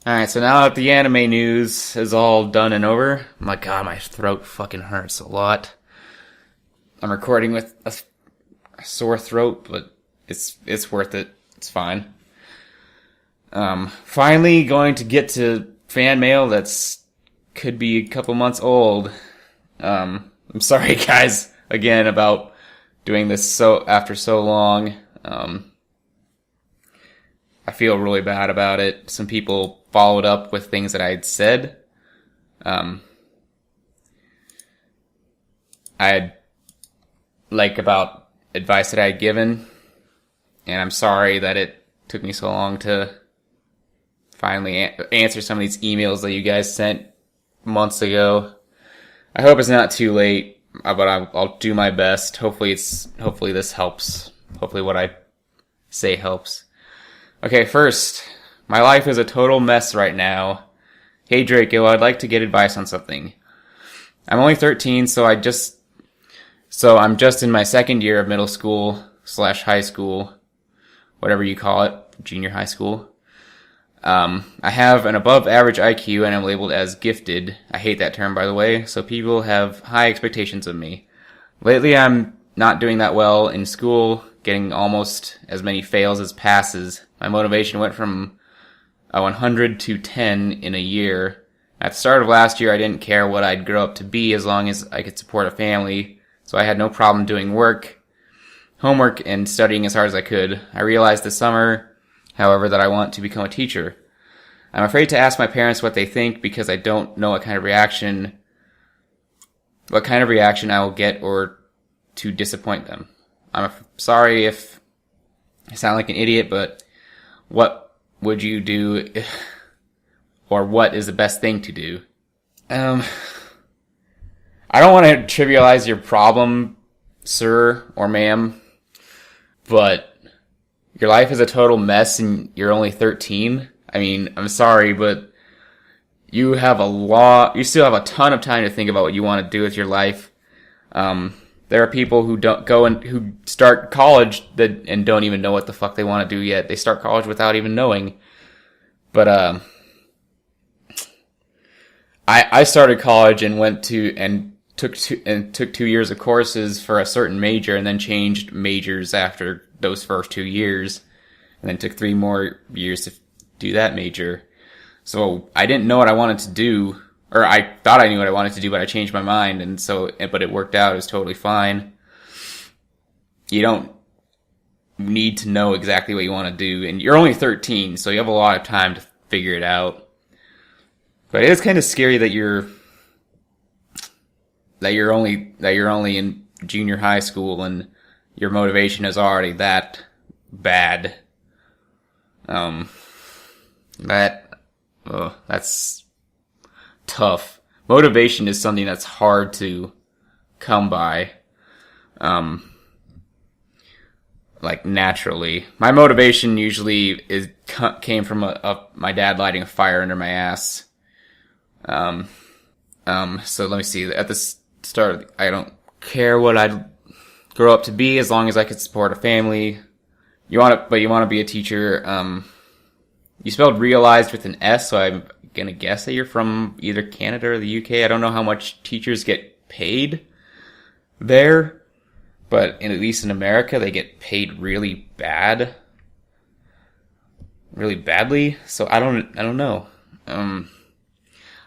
Alright, so now that the anime news is all done and over, my god, my throat fucking hurts a lot. I'm recording with a sore throat, but it's worth it. It's fine. Finally going to get to fan mail that's could be a couple months old. I'm sorry guys, again, about doing this after so long. I feel really bad about it. Some people followed up with things that I had said. I had, about advice that I had given. And I'm sorry that it took me so long to finally answer some of these emails that you guys sent months ago. I hope it's not too late, but I'll do my best. Hopefully this helps. Hopefully what I say helps. Okay, first, my life is a total mess right now. Hey Draco, I'd like to get advice on something. I'm only 13, so I'm just in my second year of middle school / high school, whatever you call it, junior high school. I have an above average IQ and I'm labeled as gifted. I hate that term, by the way, so people have high expectations of me. Lately, I'm not doing that well in school, getting almost as many fails as passes. My motivation went from a 100 to 10 in a year. At the start of last year, I didn't care what I'd grow up to be as long as I could support a family, so I had no problem doing homework, and studying as hard as I could. I realized this summer, however, that I want to become a teacher. I'm afraid to ask my parents what they think because I don't know what kind of reaction I will get or to disappoint them. I'm sorry if I sound like an idiot, but what would you do or what is the best thing to do? I don't want to trivialize your problem, sir or ma'am, but your life is a total mess and you're only 13. I mean, I'm sorry, but you still have a ton of time to think about what you want to do with your life. There are people who who start college and don't even know what the fuck they want to do yet. They start college without even knowing. But, I started college and took 2 years of courses for a certain major and then changed majors after those first 2 years and then took 3 more years to do that major. So I didn't know what I wanted to do, or I thought I knew what I wanted to do, but I changed my mind, but it worked out. It was totally fine. You don't need to know exactly what you want to do, and you're only 13, so you have a lot of time to figure it out. But it is kind of scary that you're only in junior high school and your motivation is already that bad. That's tough. Motivation is something that's hard to come by. Naturally. My motivation usually came from my dad lighting a fire under my ass. So let me see. At the start, I don't care what I'd grow up to be as long as I could support a family. You want to be a teacher. You spelled realized with an S, so I'm gonna guess that you're from either Canada or the UK. I don't know how much teachers get paid there, but at least in America, they get paid really badly. So I don't know.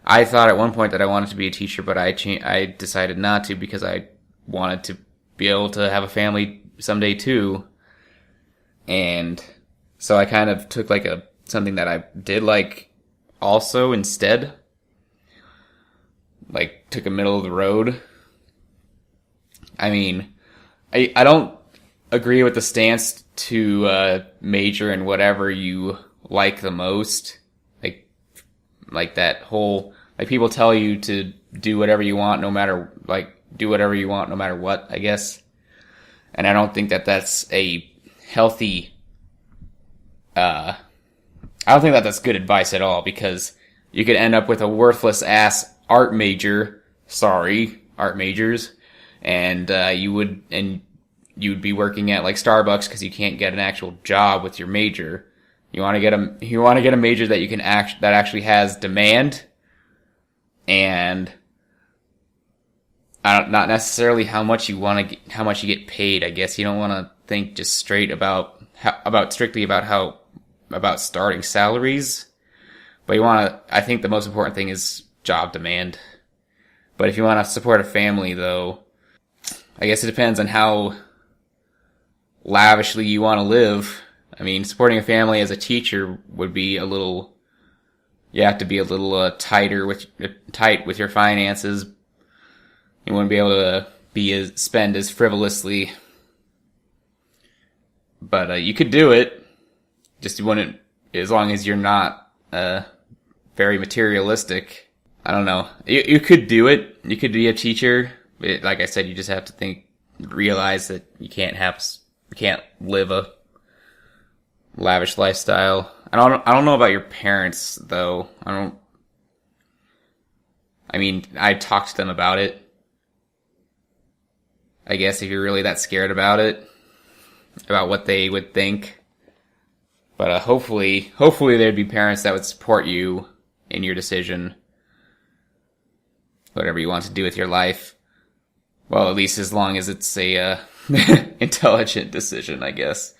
I thought at one point that I wanted to be a teacher, but I decided not to because I wanted to be able to have a family someday too. And so I kind of took something that I did also instead. Took a middle of the road. I mean, I don't agree with the stance to major in whatever you like the most. That whole, people tell you to do whatever you want no matter what, I guess. And I don't think that that's a healthy, I don't think that that's good advice at all, because you could end up with a worthless ass art major. Sorry, art majors. And you'd be working at Starbucks because you can't get an actual job with your major. You want to get a major that that actually has demand, and not necessarily how much you get paid. I guess you don't want to think just straight about starting salaries, but I think the most important thing is job demand. But if you want to support a family, though, I guess it depends on how lavishly you want to live. I mean, supporting a family as a teacher would be you have to be a little tight with your finances. You wouldn't be able to spend as frivolously. But you could do it. Just you wouldn't, as long as you're not very materialistic. I don't know. You could do it. You could be a teacher. But like I said, you just have to realize that you can't live a lavish lifestyle. I don't know about your parents though. I talked to them about it. I guess if you're really that scared about it, about what they would think. But hopefully there'd be parents that would support you in your decision. Whatever you want to do with your life. Well, at least as long as it's a intelligent decision, I guess.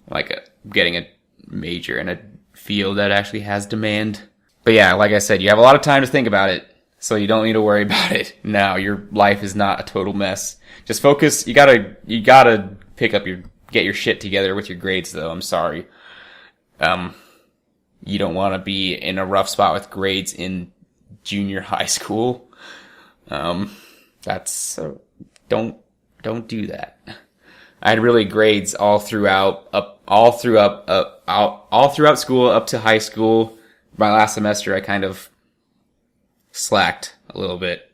Like getting a major in a field that actually has demand. But yeah, like I said, you have a lot of time to think about it, so you don't need to worry about it now. Your life is not a total mess. Just focus. You gotta get your shit together with your grades, though. I'm sorry. You don't want to be in a rough spot with grades in junior high school. Don't do that. I had really grades all throughout school up to high school. My last semester, I kind of slacked a little bit,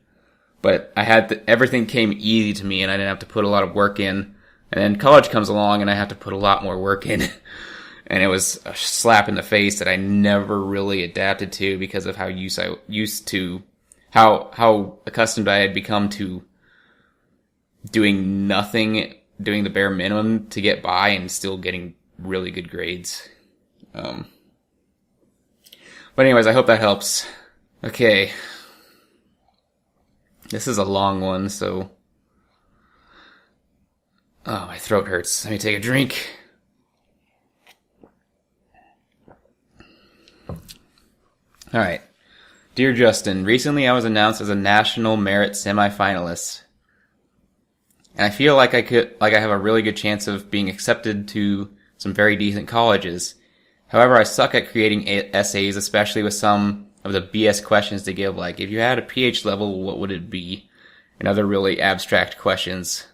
but everything came easy to me, and I didn't have to put a lot of work in. And then college comes along, and I have to put a lot more work in, and it was a slap in the face that I never really adapted to because of how accustomed I had become to doing nothing, doing the bare minimum to get by and still getting really good grades. But anyways, I hope that helps. Okay. This is a long one, so... Oh, my throat hurts. Let me take a drink. Alright. Dear Justin, recently I was announced as a National Merit semifinalist. And I feel like I have a really good chance of being accepted to some very decent colleges. However, I suck at creating essays, especially with some of the BS questions they give, like, if you had a PH level, what would it be? And other really abstract questions.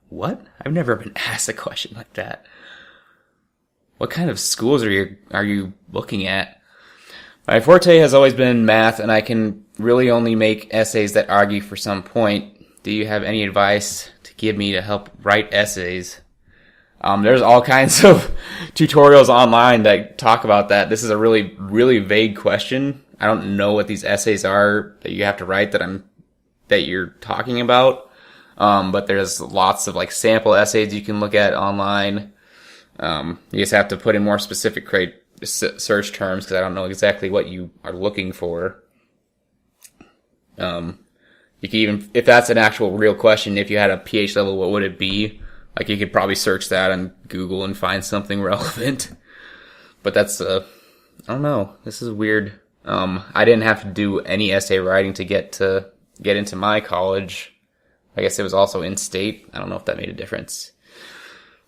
What? I've never been asked a question like that. What kind of schools are you looking at? My forte has always been math, and I can really only make essays that argue for some point. Do you have any advice to give me to help write essays? There's all kinds of tutorials online that talk about that. This is a really, really vague question. I don't know what these essays are that you have to write that you're talking about. But there's lots of like sample essays you can look at online. You just have to put in more specific search terms because I don't know exactly what you are looking for. You can even, if that's an actual real question, if you had a PH level, what would it be? Like you could probably search that on Google and find something relevant. But that's, I don't know. This is weird. I didn't have to do any essay writing to get into my college. I guess it was also in state. I don't know if that made a difference.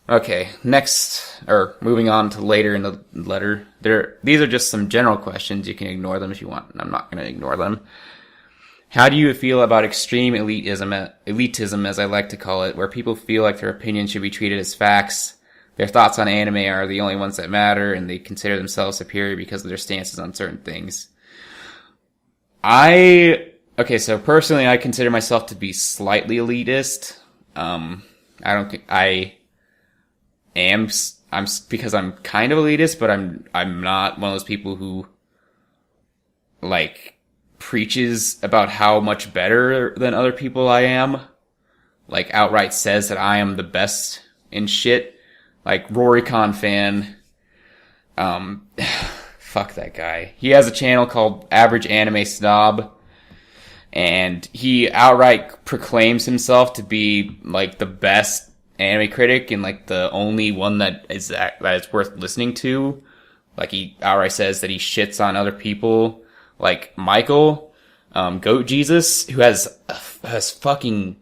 Okay, moving on to later in the letter. These are just some general questions. You can ignore them if you want. I'm not going to ignore them. How do you feel about extreme elitism, as I like to call it, where people feel like their opinions should be treated as facts? Their thoughts on anime are the only ones that matter, and they consider themselves superior because of their stances on certain things. Okay, so personally, I consider myself to be slightly elitist. I'm because I'm kind of elitist, but I'm not one of those people who like preaches about how much better than other people I am. Like outright says that I am the best in shit. Like Rory Khan fan. Fuck that guy. He has a channel called Average Anime Snob, and he outright proclaims himself to be like the best anime critic and like the only one that is worth listening to. Like, he outright says that he shits on other people, like Michael, Goat Jesus, who has fucking,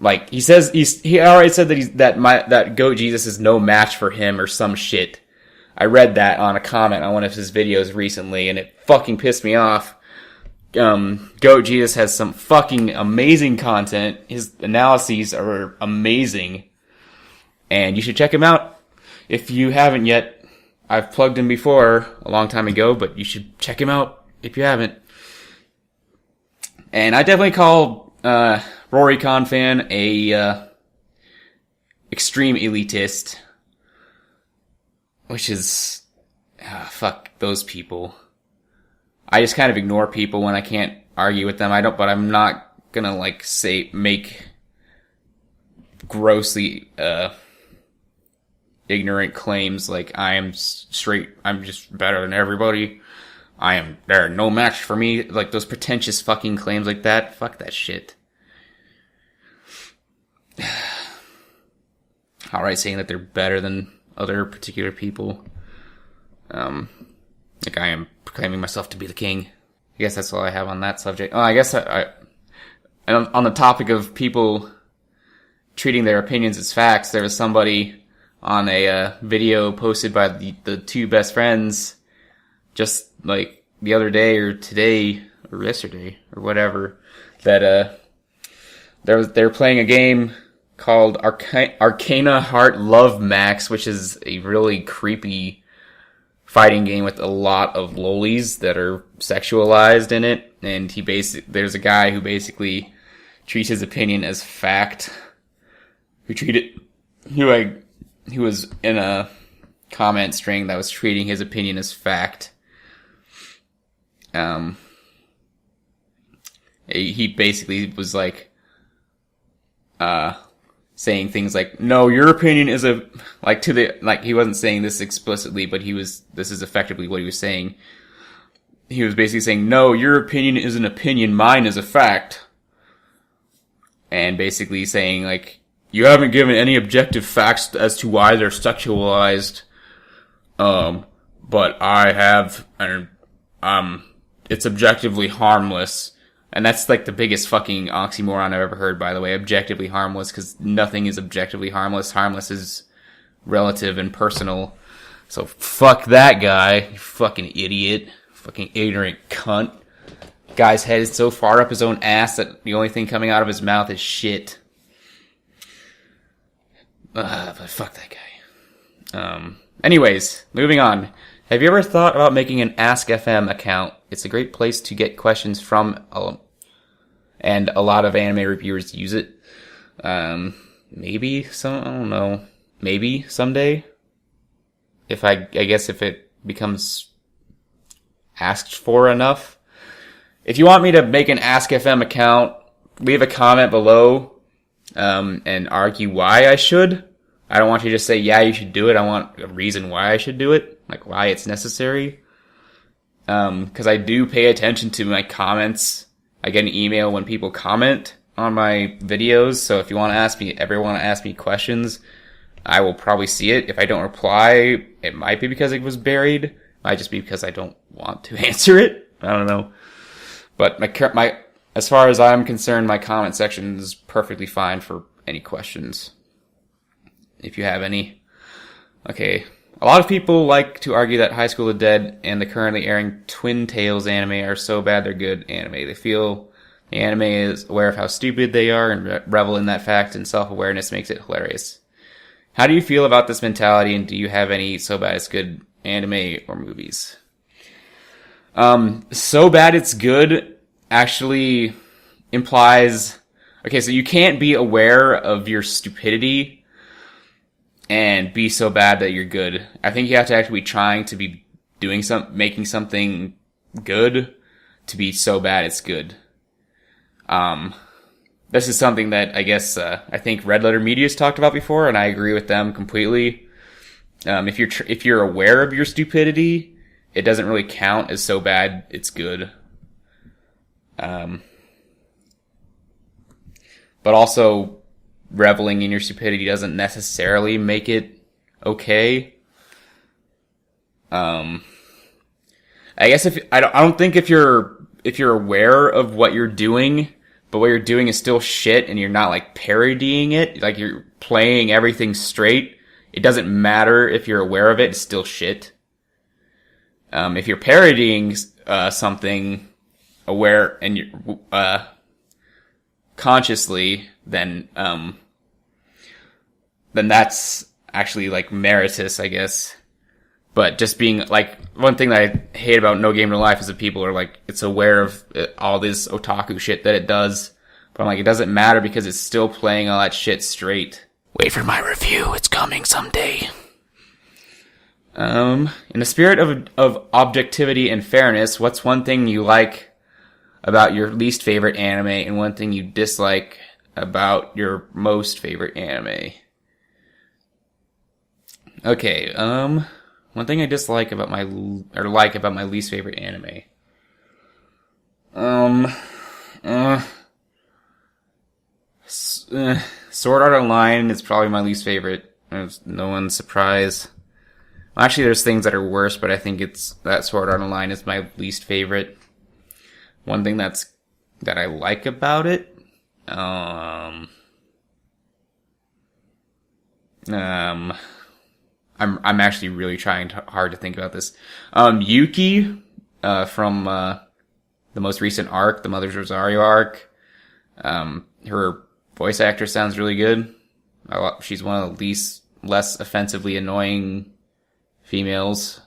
like, he already said that Goat Jesus is no match for him or some shit. I read that on a comment on one of his videos recently, and it fucking pissed me off. Goat Jesus has some fucking amazing content. His analyses are amazing, and you should check him out if you haven't yet. I've plugged him before a long time ago, but you should check him out if you haven't. And I definitely call Rory Confan a extreme elitist, which is fuck those people. I just kind of ignore people when I can't argue with them. But I'm not gonna like make grossly ignorant claims like I'm just better than everybody. They're no match for me. Like those pretentious fucking claims like that. Fuck that shit. Alright, saying that they're better than other particular people. Like I am proclaiming myself to be the king. I guess that's all I have on that subject. Oh, I guess and on the topic of people treating their opinions as facts, there was somebody on a video posted by the two best friends just like the other day or today or yesterday or whatever, that they're playing a game called Arcana Heart Love Max, which is a really creepy fighting game with a lot of lolies that are sexualized in it. And there's a guy who basically treats his opinion as fact, who was in a comment string that was treating his opinion as fact. He basically was like, saying things like, no, your opinion is he wasn't saying this explicitly, but this is effectively what he was saying. He was basically saying, no, your opinion is an opinion, mine is a fact. And basically saying, like, you haven't given any objective facts as to why they're sexualized, but I have, and, it's objectively harmless. And that's like the biggest fucking oxymoron I've ever heard, by the way. Objectively harmless, because nothing is objectively harmless. Harmless is relative and personal. So fuck that guy, you fucking idiot. Fucking ignorant cunt. Guy's head is so far up his own ass that the only thing coming out of his mouth is shit. But fuck that guy. Anyways, moving on. Have you ever thought about making an Ask FM account? It's a great place to get questions from, and a lot of anime reviewers use it. Maybe I don't know. Maybe someday. I guess if it becomes asked for enough. If you want me to make an Ask FM account, leave a comment below, and argue why I should. I don't want you to just say, yeah, you should do it. I want a reason why I should do it. Like, why it's necessary. Cause I do pay attention to my comments. I get an email when people comment on my videos. So if you want to ever want to ask me questions, I will probably see it. If I don't reply, it might be because it was buried. It might just be because I don't want to answer it. I don't know. But as far as I'm concerned, my comment section is perfectly fine for any questions. If you have any. Okay. A lot of people like to argue that High School of the Dead and the currently airing Twin Tales anime are so bad they're good anime. They feel the anime is aware of how stupid they are and revel in that fact, and self-awareness makes it hilarious. How do you feel about this mentality, and do you have any so bad it's good anime or movies? So bad it's good actually implies... Okay, so you can't be aware of your stupidity and be so bad that you're good. I think you have to actually be trying to be making something good to be so bad it's good. This is something that I guess, I think Red Letter Media's talked about before, and I agree with them completely. if you're aware of your stupidity, it doesn't really count as so bad it's good. But also, reveling in your stupidity doesn't necessarily make it okay. I guess I don't think if you're aware of what you're doing, but what you're doing is still shit, and you're not like parodying it, like you're playing everything straight, it doesn't matter if you're aware of it, it's still shit. If you're parodying something aware and you're consciously, then that's actually like meritorious, I guess. But just being like, one thing that I hate about No Game No Life is that people are like, it's aware of all this otaku shit that it does. But I'm like, it doesn't matter because it's still playing all that shit straight. Wait for my review, it's coming someday. In the spirit of objectivity and fairness, what's one thing you like about your least favorite anime and one thing you dislike about your most favorite anime? Okay, one thing I dislike about like about my least favorite anime. Sword Art Online is probably my least favorite. There's no one's surprise. Well, actually, there's things that are worse, but I think it's that Sword Art Online is my least favorite. One thing that I like about it, I'm actually really trying hard to think about this. Yuki, from the most recent arc, the Mother's Rosario arc. Her voice actor sounds really good. She's one of the less offensively annoying females.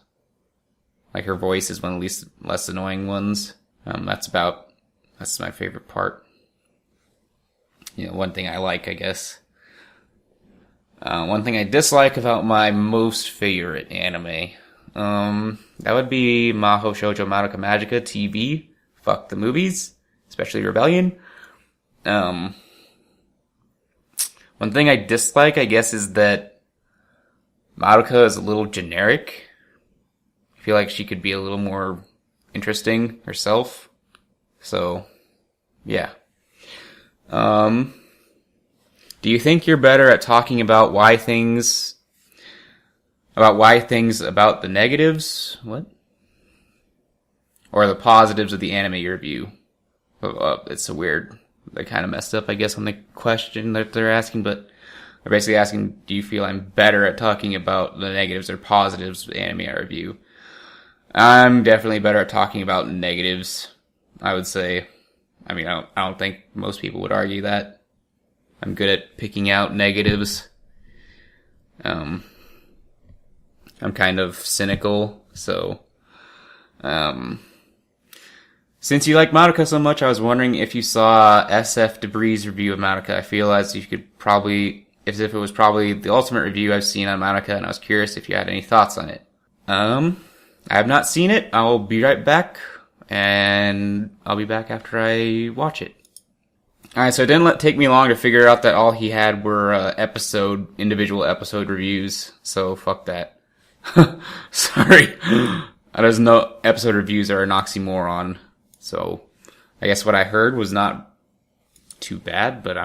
Like, her voice is one of the less annoying ones. That's my favorite part. You know, one thing I like, I guess. One thing I dislike about my most favorite anime, that would be Mahou Shoujo Madoka Magica TV. Fuck the movies, especially Rebellion. One thing I dislike, I guess, is that Madoka is a little generic. I feel like she could be a little more interesting herself. So, yeah. Do you think you're better at talking about why things about the negatives? What? Or the positives of the anime you review? It's so weird. They kind of messed up, I guess, on the question that they're asking, but they're basically asking, do you feel I'm better at talking about the negatives or positives of the anime I review? I'm definitely better at talking about negatives, I would say. I mean, I don't think most people would argue that. I'm good at picking out negatives. I'm kind of cynical, so, since you like Madoka so much, I was wondering if you saw SF Debris' review of Madoka. I feel as if it was probably the ultimate review I've seen on Madoka, and I was curious if you had any thoughts on it. I have not seen it. I'll be right back, and I'll be back after I watch it. Alright, so it didn't take me long to figure out that all he had were individual episode reviews, so fuck that. Sorry. There's no episode reviews are an oxymoron. So, I guess what I heard was not too bad, but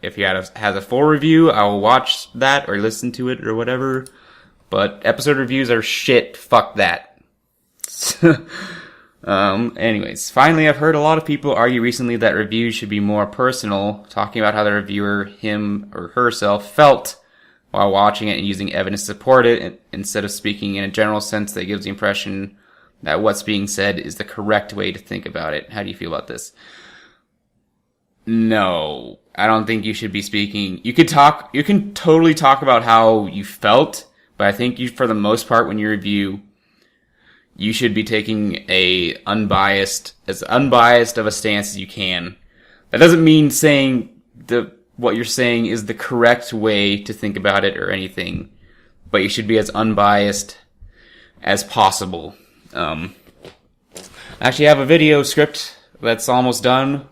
if he has a full review, I will watch that or listen to it or whatever. But episode reviews are shit. Fuck that. Anyways, finally, I've heard a lot of people argue recently that reviews should be more personal, talking about how the reviewer, him or herself, felt while watching it and using evidence to support it, instead of speaking in a general sense that gives the impression that what's being said is the correct way to think about it. How do you feel about this? No, I don't think you should be speaking. You can totally talk about how you felt, but I think for the most part, when you review, you should be taking as unbiased of a stance as you can. That doesn't mean saying what you're saying is the correct way to think about it or anything, but you should be as unbiased as possible. I actually have a video script that's almost done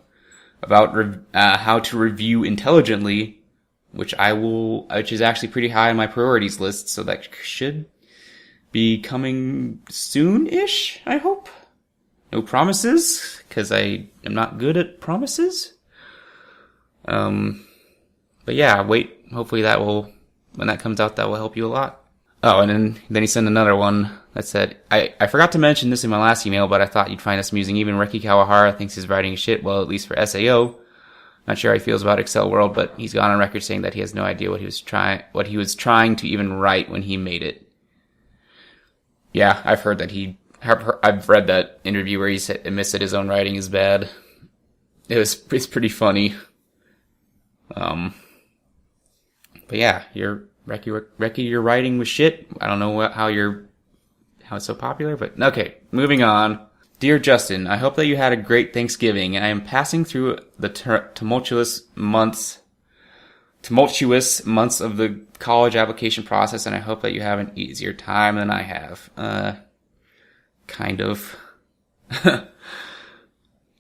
about how to review intelligently which is actually pretty high on my priorities list, so that should be coming soon-ish, I hope. No promises, because I am not good at promises. But yeah, wait, hopefully when that comes out, that will help you a lot. Oh, and then he sent another one that said, I forgot to mention this in my last email, but I thought you'd find this amusing. Even Ricky Kawahara thinks his writing is shit, well, at least for SAO. Not sure how he feels about Excel World, but he's gone on record saying that he has no idea what he was trying to even write when he made it. Yeah, I've heard that I've read that interview where he admits that his own writing is bad. It's pretty funny. But yeah, Reki, your writing was shit. I don't know how it's so popular, but okay, moving on. Dear Justin, I hope that you had a great Thanksgiving. I am passing through the tumultuous months of the college application process, and I hope that you have an easier time than I have. Kind of.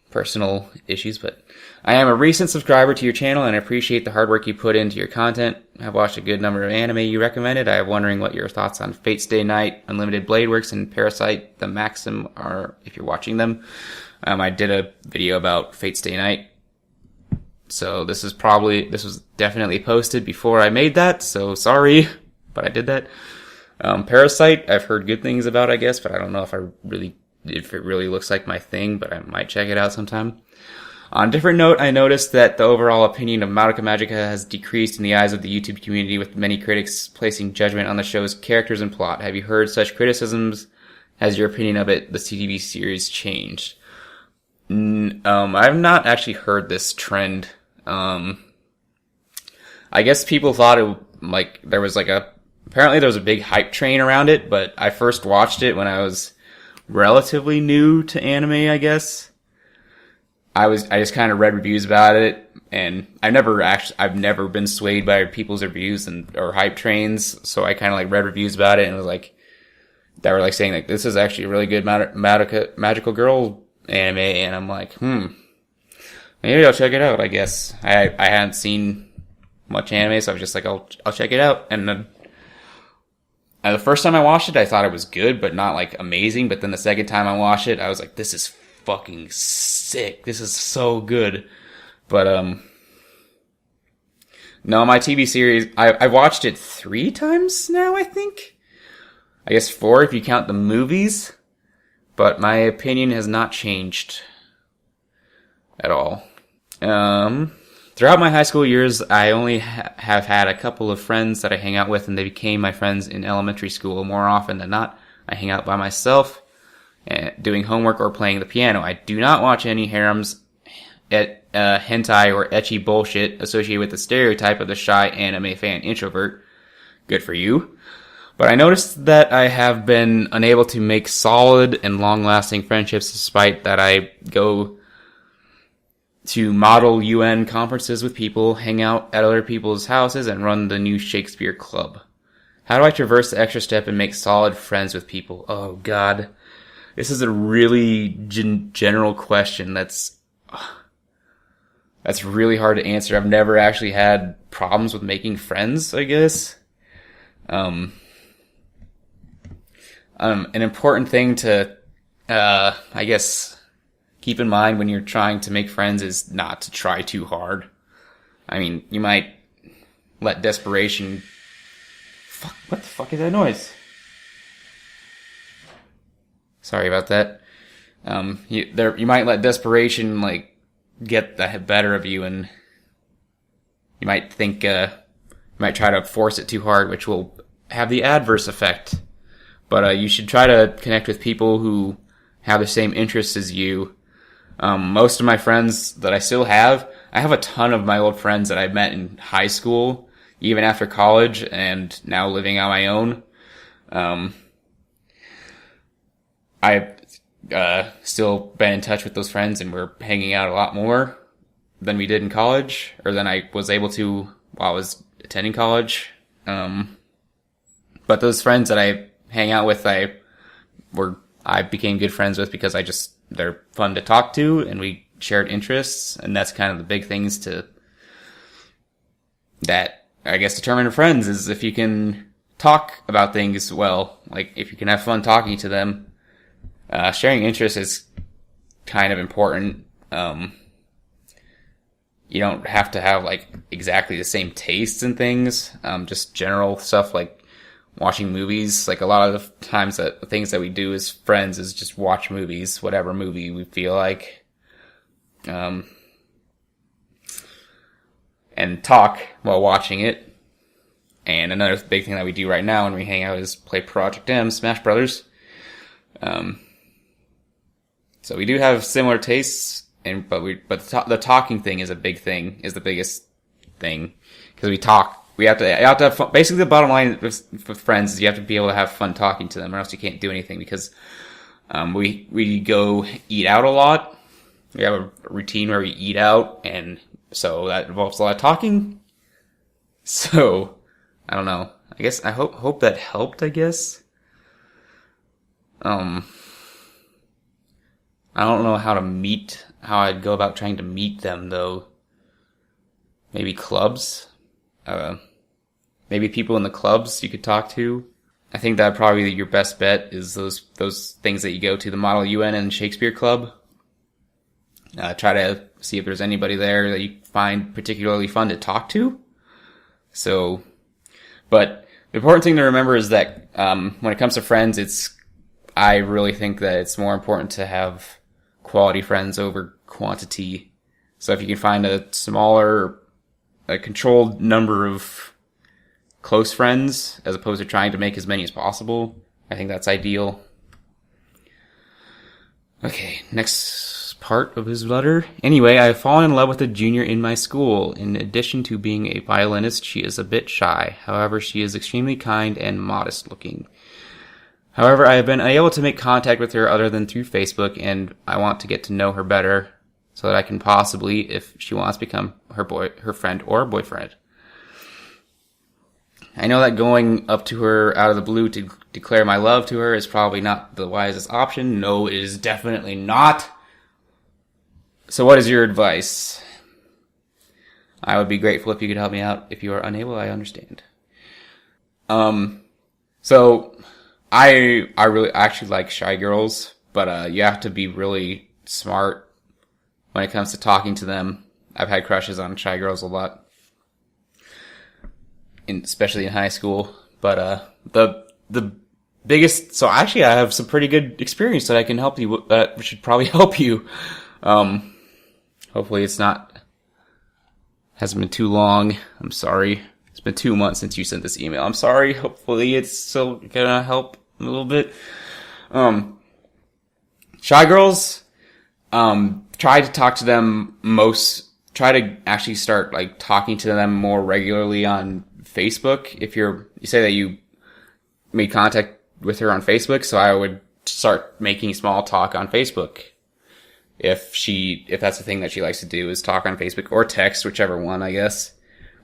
Personal issues, but I am a recent subscriber to your channel and I appreciate the hard work you put into your content. I've watched a good number of anime you recommended. I am wondering what your thoughts on Fate's Day Night, Unlimited Blade Works, and Parasite the Maxim are, if you're watching them. I did a video about Fate's Day Night, so this was definitely posted before I made that, so sorry, but I did that. Parasite, I've heard good things about, I guess, but I don't know if it really looks like my thing, but I might check it out sometime. On a different note, I noticed that the overall opinion of Madoka Magica has decreased in the eyes of the YouTube community, with many critics placing judgment on the show's characters and plot. Have you heard such criticisms? Has your opinion of the CTV series changed? I've not actually heard this trend. I guess people thought apparently there was a big hype train around it, but I first watched it when I was relatively new to anime, I guess. I just kind of read reviews about it, and I've never been swayed by people's reviews or hype trains, so I kind of read reviews about it and was they were saying this is actually a really good magical girl anime, and I'm like, maybe I'll check it out, I guess. I hadn't seen much anime, so I was just like, I'll check it out, and then the first time I watched it, I thought it was good, but not amazing. But then the second time I watched it, I was like, this is fucking sick. This is so good. But, no, my TV series, I watched it 3 times now, I think. I guess 4 if you count the movies. But my opinion has not changed at all. Throughout my high school years, I only have had a couple of friends that I hang out with, and they became my friends in elementary school. More often than not, I hang out by myself, doing homework or playing the piano. I do not watch any harems, hentai, or ecchi bullshit associated with the stereotype of the shy anime fan introvert. Good for you. But I noticed that I have been unable to make solid and long-lasting friendships despite that I go to model UN conferences with people, hang out at other people's houses, and run the New Shakespeare Club. How do I traverse the extra step and make solid friends with people? Oh God. This is a really general question that's really hard to answer. I've never actually had problems with making friends, I guess. An important thing to, I guess, keep in mind when you're trying to make friends is not to try too hard. I mean, you might let desperation... Fuck, what the fuck is that noise? Sorry about that. You might let desperation, get the better of you, and you might think, you might try to force it too hard, which will have the adverse effect. But, you should try to connect with people who have the same interests as you. Most of my friends that I still have, I have a ton of my old friends that I met in high school, even after college, and now living on my own. I've still been in touch with those friends, and we're hanging out a lot more than we did in college, or than I was able to while I was attending college. But those friends that I hang out with, I became good friends with because they're fun to talk to, and we shared interests, and that's kind of the big things that I guess, determine friends is if you can talk about things well. Like, if you can have fun talking to them. Sharing interests is kind of important. You don't have to have, like, exactly the same tastes in things. Just general stuff like watching movies. Like, a lot of the times that the things that we do as friends is just watch movies, whatever movie we feel like. And talk while watching it. And another big thing that we do right now when we hang out is play Project M, Smash Brothers. So we do have similar tastes, but the talking thing is a big thing, is the biggest thing, because we talk. You have to have fun. Basically, the bottom line with friends is you have to be able to have fun talking to them, or else you can't do anything. Because we go eat out a lot. We have a routine where we eat out, and so that involves a lot of talking. So I don't know. I guess I hope that helped. I guess. I don't know how I'd go about trying to meet them, though. Maybe clubs? Maybe people in the clubs you could talk to. I think that'd probably be your best bet, is those things that you go to, the Model UN and Shakespeare Club. Try to see if there's anybody there that you find particularly fun to talk to. So, but the important thing to remember is that, when it comes to friends, I really think that it's more important to have quality friends over quantity. So if you can find a controlled number of close friends, as opposed to trying to make as many as possible, I think that's ideal. Okay, next part of his letter. Anyway, I have fallen in love with a junior in my school. In addition to being a violinist, she is a bit shy. However, she is extremely kind and modest looking. However, I have been unable to make contact with her other than through Facebook, and I want to get to know her better so that I can possibly, if she wants, become her friend or boyfriend. I know that going up to her out of the blue to declare my love to her is probably not the wisest option. No, it is definitely not. So what is your advice? I would be grateful if you could help me out. If you are unable, I understand. So I really actually like shy girls, but you have to be really smart when it comes to talking to them. I've had crushes on shy girls a lot, especially in high school. But the biggest, so actually I have some pretty good experience that I can help you. That should probably help you. Hopefully hasn't been too long. I'm sorry. It's been 2 months since you sent this email. I'm sorry. Hopefully it's still gonna help a little bit. Shy girls, try to talk to them try to actually start like talking to them more regularly on Facebook. If you say that you made contact with her on Facebook, so I would start making small talk on Facebook. If that's the thing that she likes to do, is talk on Facebook or text, whichever one, I guess.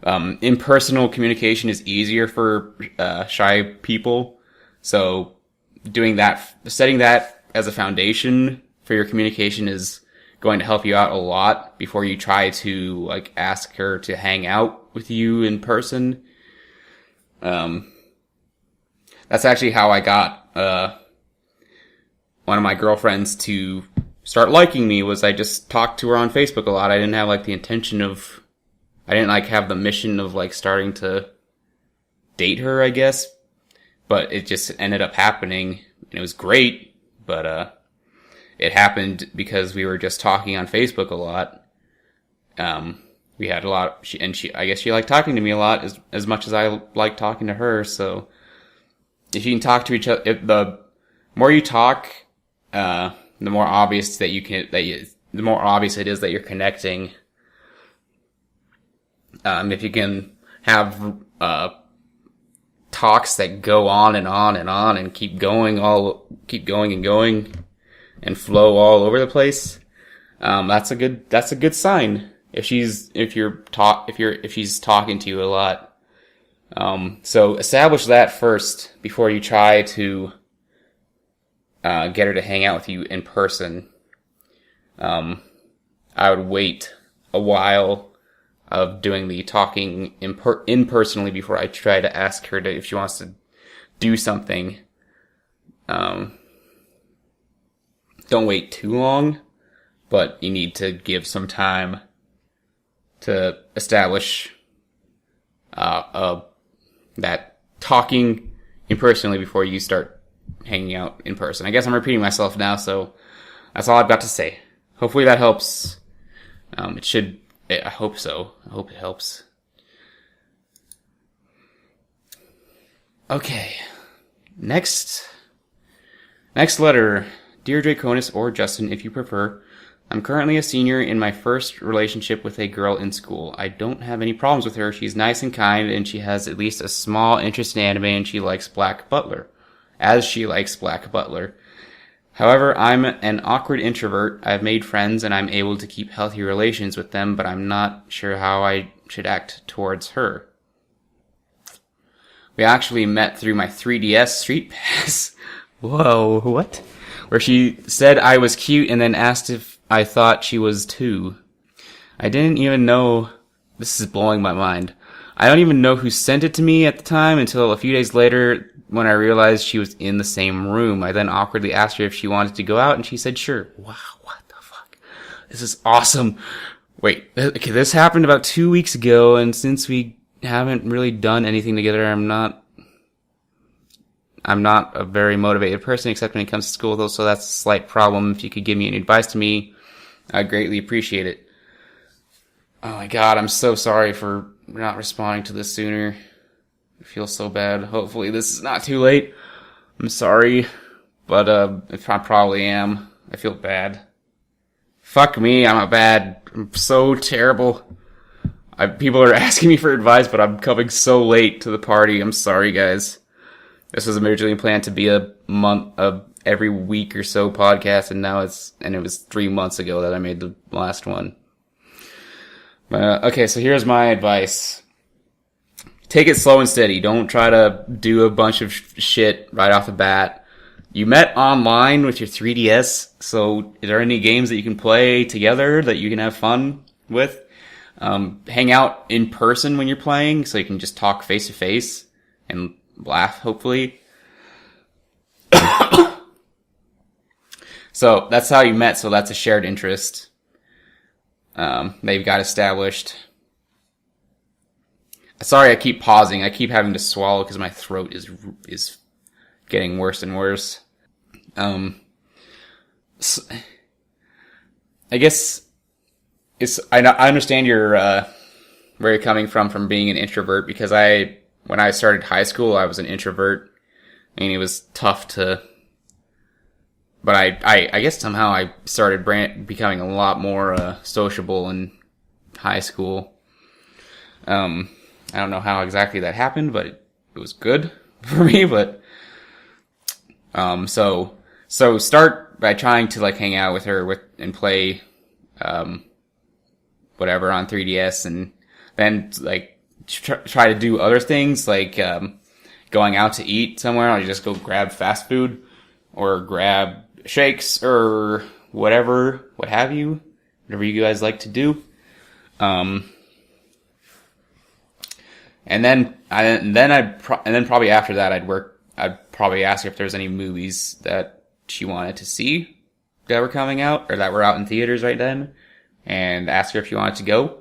Impersonal communication is easier for shy people. So setting that as a foundation for your communication is going to help you out a lot before you try to like ask her to hang out with you in person. That's actually how I got one of my girlfriends to start liking me, was I just talked to her on Facebook a lot. I didn't have like the intention of, I didn't like have the mission of like starting to date her, I guess. But it just ended up happening, and it was great, but it happened because we were just talking on Facebook a lot. We had a lot, I guess she liked talking to me a lot as much as I liked talking to her. So if you can talk to each other, the more you talk, the more obvious the more obvious it is that you're connecting. If you can have talks that go on and on and on and keep going and going and flow all over the place, that's a good sign. If she's talking to you a lot. So establish that first before you try to get her to hang out with you in person. I would wait a while. of doing the talking impersonally before I try to ask her if she wants to do something. Don't wait too long, but you need to give some time to establish that talking impersonally before you start hanging out in person. I guess I'm repeating myself now, so that's all I've got to say. Hopefully that helps. I hope so. I hope it helps. Okay. Next letter. Dear Draconis, or Justin, if you prefer, I'm currently a senior in my first relationship with a girl in school. I don't have any problems with her. She's nice and kind, and she has at least a small interest in anime, and she likes Black Butler. However, I'm an awkward introvert. I've made friends, and I'm able to keep healthy relations with them, but I'm not sure how I should act towards her. We actually met through my 3DS Street Pass. Whoa, what? Where she said I was cute and then asked if I thought she was too. I didn't even know... This is blowing my mind. I don't even know who sent it to me at the time until a few days later when I realized she was in the same room. I then awkwardly asked her if she wanted to go out, and she said sure. Wow, what the fuck? This is awesome. Wait, okay, this happened about 2 weeks ago, and since we haven't really done anything together, I'm not a very motivated person, except when it comes to school, though, so that's a slight problem. If you could give me any advice to me, I'd greatly appreciate it. Oh my god, I'm so sorry for not responding to this sooner. I feel so bad. Hopefully this is not too late. I'm sorry, but if I probably am. I feel bad. Fuck me, I'm so terrible. People are asking me for advice, but I'm coming so late to the party. I'm sorry, guys. This was originally planned to be a month of every week or so podcast, and it was 3 months ago that I made the last one. Okay, so here's my advice. Take it slow and steady. Don't try to do a bunch of shit right off the bat. You met online with your 3DS, so are there any games that you can play together that you can have fun with? Hang out in person when you're playing, so you can just talk face to face and laugh, hopefully. So that's how you met, so that's a shared interest they've got established. Sorry, I keep pausing. I keep having to swallow because my throat is getting worse and worse. So, I guess I understand where you're coming from being an introvert, because when I started high school, I was an introvert. I mean, it was tough but I guess somehow I started becoming a lot more sociable in high school. I don't know how exactly that happened, but it was good for me. But so start by trying to hang out with her and play whatever on 3DS, and then try to do other things like going out to eat somewhere, or just go grab fast food or grab shakes or whatever, whatever you guys like to do. And then probably after that I'd probably ask her if there's any movies that she wanted to see that were coming out or that were out in theaters right then, and ask her if she wanted to go.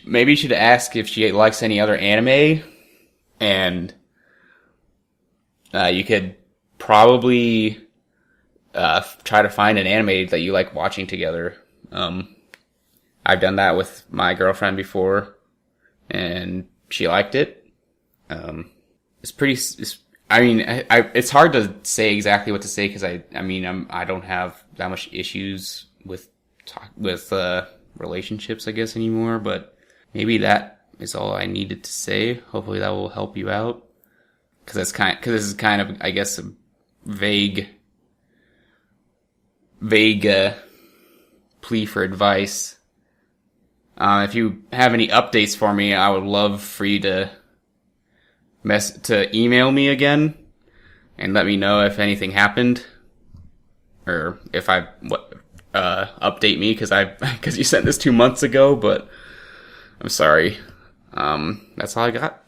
Maybe you should ask if she likes any other anime, and you could probably try to find an anime that you like watching together. I've done that with my girlfriend before, and she liked it. It's hard to say exactly what to say, because I don't have that much issues with relationships, I guess, anymore, but maybe that is all I needed to say. Hopefully that will help you out, because this is kind of, I guess, a vague plea for advice. If you have any updates for me, I would love for you to email me again and let me know if anything happened, or if update me because you sent this 2 months ago, but I'm sorry. That's all I got.